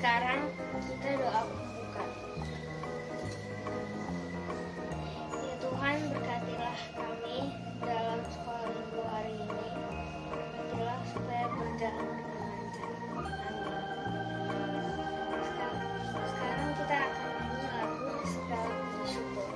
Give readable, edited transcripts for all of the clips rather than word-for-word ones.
Sekarang kita doa pembuka. Ya Tuhan, berkatilah kami dalam sekolah minggu hari ini. Berkatilah supaya berjalan dengan lancar. Amin. Sekarang kita akan nyanyi lagu Segala Puji Syukur.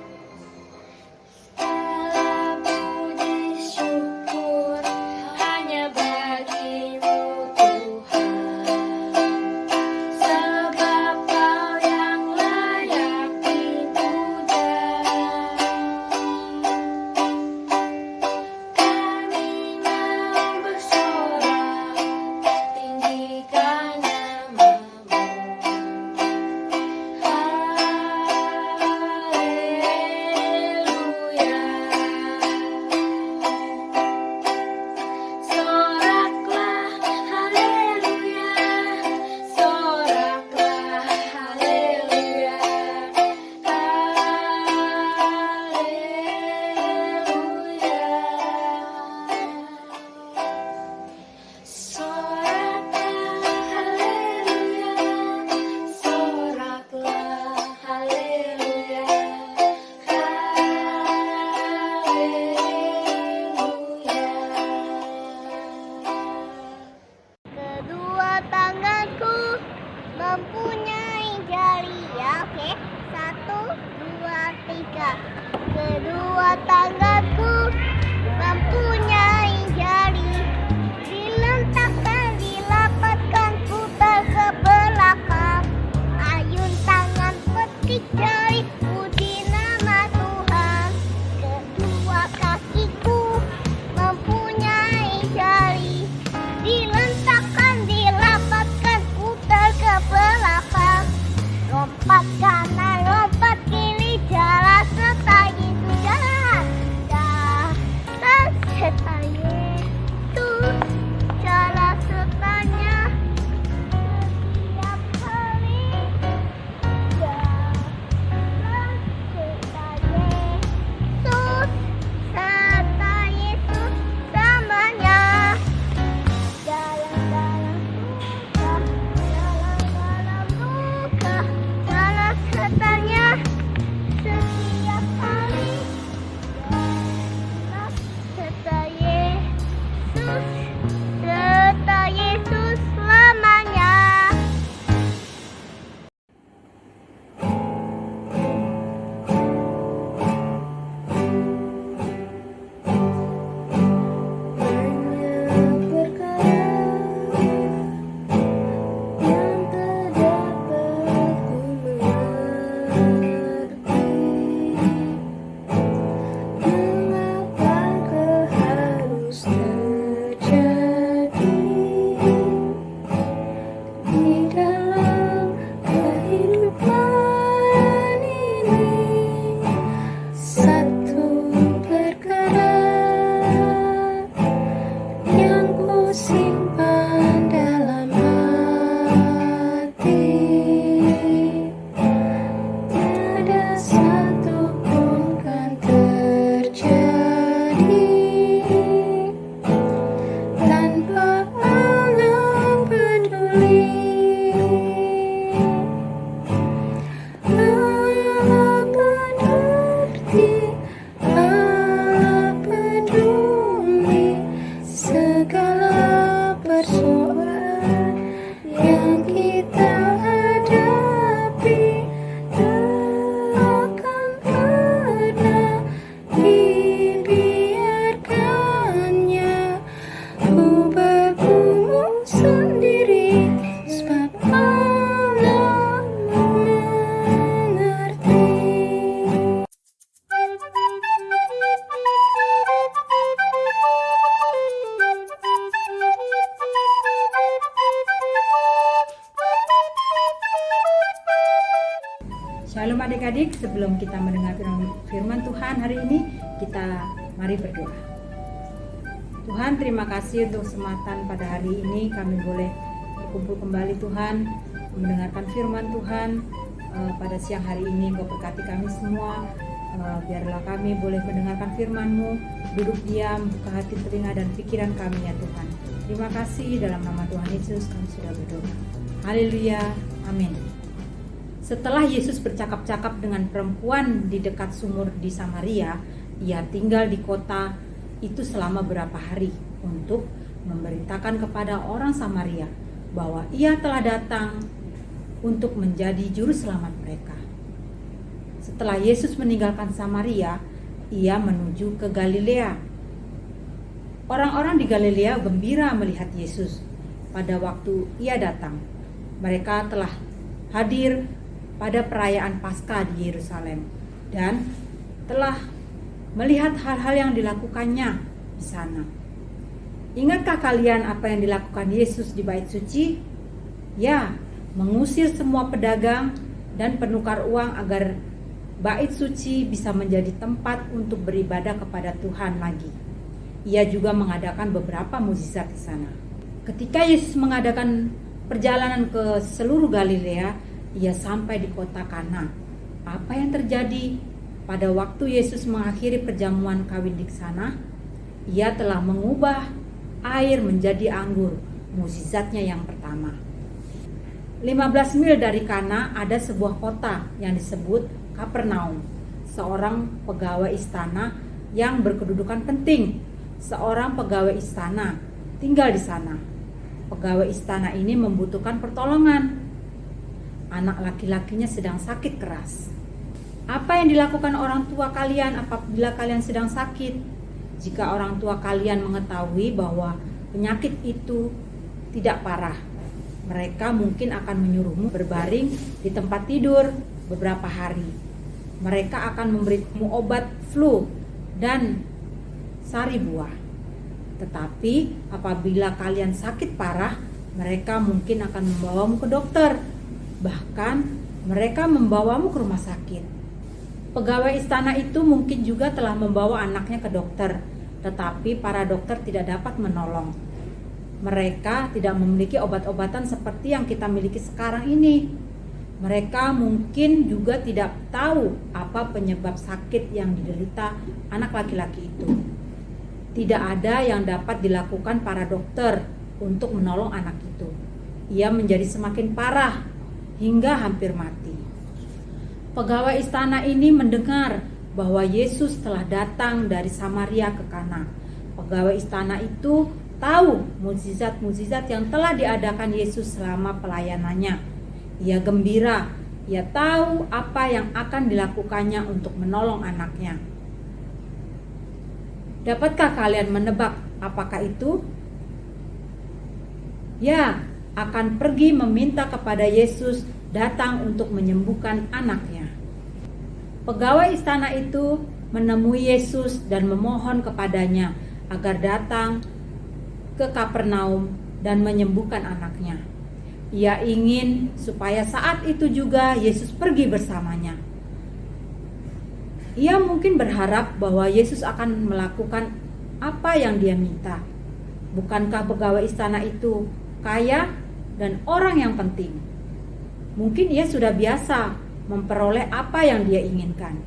Mempunyai jari, ya, oke. 1, 2, 3. Kedua tanganku mempunyai jari, dilentakkan, dilapatkan, putar ke belakang. Ayun tangan petik jari, puji nama Tuhan. Kedua kakiku mempunyai jari, dilentakkan, dilapatkan, putar ke belakang. Lompat kanan, lompat kiri, jalan serta itu jalan. Jalan serta itu jalan sertanya. Setiap hari jalan serta Yesus, serta Yesus selamanya. Jalan-jalan luka, jalan-jalan luka, jalan sertanya setiap hari. Jalan serta Yesus selamanya. Simpan dalam hati, tiada satu pun kan terjadi tanpa Allah peduli. Allah berarti, Allah peduli segala persoalan yang kita hadapi. Takkan pernah dibiarkannya ku bergumul sendiri, sebab Allah mengerti. Shalom adik-adik, sebelum kita mendengar firman Tuhan hari ini, kita mari berdoa. Tuhan, terima kasih untuk kesempatan pada hari ini kami boleh berkumpul kembali Tuhan, mendengarkan firman Tuhan. Pada siang hari ini Engkau berkati kami semua, biarlah kami boleh mendengarkan firman-Mu, duduk diam, buka hati, telinga, dan pikiran kami ya Tuhan. Terima kasih, dalam nama Tuhan Yesus kami sudah berdoa. Haleluya, Amin. Setelah Yesus bercakap-cakap dengan perempuan di dekat sumur di Samaria, ia tinggal di kota itu selama beberapa hari untuk memberitakan kepada orang Samaria bahwa ia telah datang untuk menjadi juru selamat mereka. Setelah Yesus meninggalkan Samaria, ia menuju ke Galilea. Orang-orang di Galilea gembira melihat Yesus pada waktu ia datang. Mereka telah hadir pada perayaan Paskah di Yerusalem dan telah melihat hal-hal yang dilakukannya di sana. Ingatkah kalian apa yang dilakukan Yesus di Bait Suci? Ya, mengusir semua pedagang dan penukar uang agar Bait Suci bisa menjadi tempat untuk beribadah kepada Tuhan lagi. Ia juga mengadakan beberapa mukjizat di sana. Ketika Yesus mengadakan perjalanan ke seluruh Galilea, ia sampai di kota Kana. Apa yang terjadi pada waktu Yesus mengakhiri perjamuan kawin di sana? Ia telah mengubah air menjadi anggur, mukjizatnya yang pertama. 15 mil dari Kana ada sebuah kota yang disebut Kapernaum. Seorang pegawai istana yang berkedudukan penting, seorang pegawai istana tinggal di sana. Pegawai istana ini membutuhkan pertolongan. Anak laki-lakinya sedang sakit keras. Apa yang dilakukan orang tua kalian apabila kalian sedang sakit? Jika orang tua kalian mengetahui bahwa penyakit itu tidak parah, mereka mungkin akan menyuruhmu berbaring di tempat tidur beberapa hari. Mereka akan memberimu obat flu dan sari buah. Tetapi apabila kalian sakit parah, mereka mungkin akan membawamu ke dokter. Bahkan mereka membawamu ke rumah sakit. Pegawai istana itu mungkin juga telah membawa anaknya ke dokter, tetapi para dokter tidak dapat menolong. Mereka tidak memiliki obat-obatan seperti yang kita miliki sekarang ini. Mereka mungkin juga tidak tahu apa penyebab sakit yang diderita anak laki-laki itu. Tidak ada yang dapat dilakukan para dokter untuk menolong anak itu. Ia menjadi semakin parah hingga hampir mati. Pegawai istana ini mendengar bahwa Yesus telah datang dari Samaria ke Kana. Pegawai istana itu tahu mukjizat-mukjizat yang telah diadakan Yesus selama pelayanannya. Ia gembira, ia tahu apa yang akan dilakukannya untuk menolong anaknya. Dapatkah kalian menebak apakah itu? Ya, akan pergi meminta kepada Yesus datang untuk menyembuhkan anaknya. Pegawai istana itu menemui Yesus dan memohon kepadanya agar datang ke Kapernaum dan menyembuhkan anaknya. Ia ingin supaya saat itu juga Yesus pergi bersamanya. Ia mungkin berharap bahwa Yesus akan melakukan apa yang dia minta. Bukankah pegawai istana itu kaya dan orang yang penting? Mungkin ia sudah biasa memperoleh apa yang dia inginkan.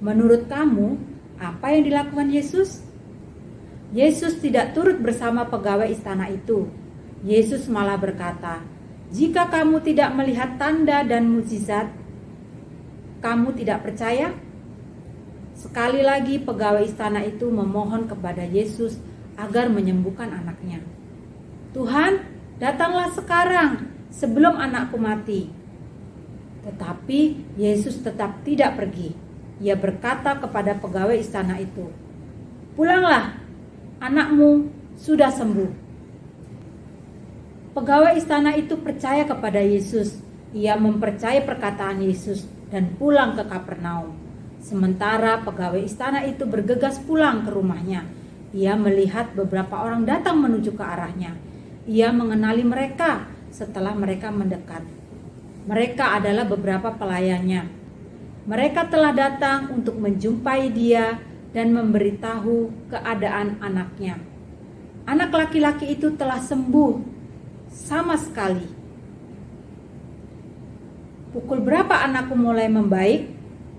Menurut kamu, apa yang dilakukan Yesus? Yesus tidak turut bersama pegawai istana itu. Yesus malah berkata, "Jika kamu tidak melihat tanda dan mukjizat, kamu tidak percaya?" Sekali lagi pegawai istana itu memohon kepada Yesus agar menyembuhkan anaknya. "Tuhan, datanglah sekarang sebelum anakku mati." Tetapi Yesus tetap tidak pergi. Ia berkata kepada pegawai istana itu, "Pulanglah, anakmu sudah sembuh." Pegawai istana itu percaya kepada Yesus. Ia mempercayai perkataan Yesus dan pulang ke Kapernaum. Sementara pegawai istana itu bergegas pulang ke rumahnya. Ia melihat beberapa orang datang menuju ke arahnya. Ia mengenali mereka setelah mereka mendekat. Mereka adalah beberapa pelayannya. Mereka telah datang untuk menjumpai dia dan memberitahu keadaan anaknya. Anak laki-laki itu telah sembuh sama sekali. "Pukul berapa anakku mulai membaik?"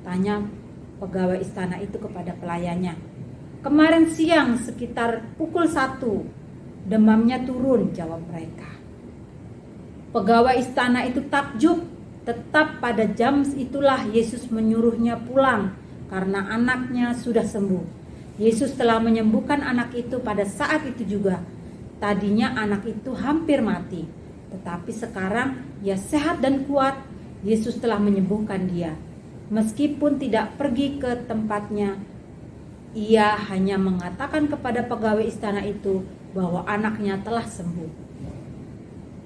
tanya pegawai istana itu kepada pelayannya. "Kemarin siang sekitar pukul 1, demamnya turun," jawab mereka. Pegawai istana itu takjub. Tetap pada jam itulah Yesus menyuruhnya pulang karena anaknya sudah sembuh. Yesus telah menyembuhkan anak itu pada saat itu juga. Tadinya anak itu hampir mati, tetapi sekarang ia sehat dan kuat. Yesus telah menyembuhkan dia. Meskipun tidak pergi ke tempatnya, ia hanya mengatakan kepada pegawai istana itu bahwa anaknya telah sembuh.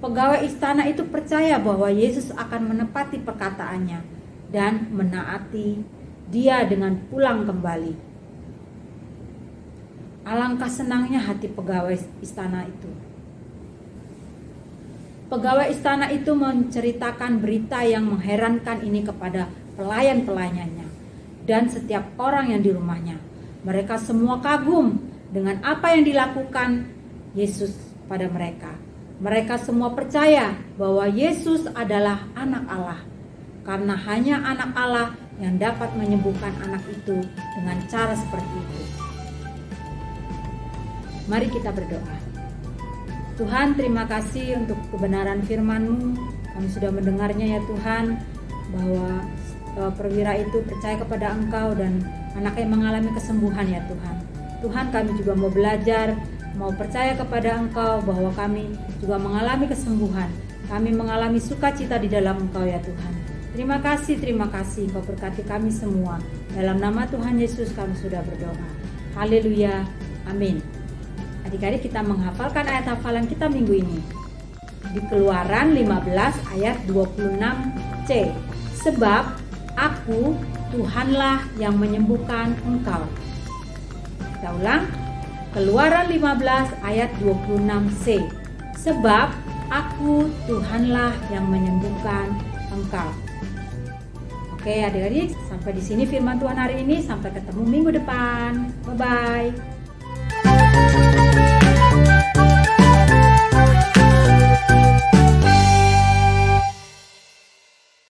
Pegawai istana itu percaya bahwa Yesus akan menepati perkataannya dan menaati dia dengan pulang kembali. Alangkah senangnya hati pegawai istana itu. Pegawai istana itu menceritakan berita yang mengherankan ini kepada pelayan-pelayannya dan setiap orang yang di rumahnya. Mereka semua kagum dengan apa yang dilakukan Yesus pada mereka. Mereka semua percaya bahwa Yesus adalah anak Allah, karena hanya anak Allah yang dapat menyembuhkan anak itu dengan cara seperti itu. Mari kita berdoa. Tuhan, terima kasih untuk kebenaran firman-Mu. Kami sudah mendengarnya ya Tuhan, bahwa perwira itu percaya kepada Engkau dan anaknya mengalami kesembuhan ya Tuhan. Tuhan, kami juga mau belajar, mau percaya kepada Engkau bahwa kami juga mengalami kesembuhan. Kami mengalami sukacita di dalam Engkau ya Tuhan. Terima kasih Engkau berkati kami semua. Dalam nama Tuhan Yesus kami sudah berdoa. Haleluya, amin. Adik-adik, kita menghafalkan ayat hafalan kita minggu ini. Di Keluaran 15 ayat 26c. Sebab aku Tuhanlah yang menyembuhkan engkau. Kita ulang. Keluaran 15 ayat 26c. Sebab aku Tuhanlah yang menyembuhkan engkau. Oke adik-adik, sampai di sini firman Tuhan hari ini. Sampai ketemu minggu depan. Bye-bye.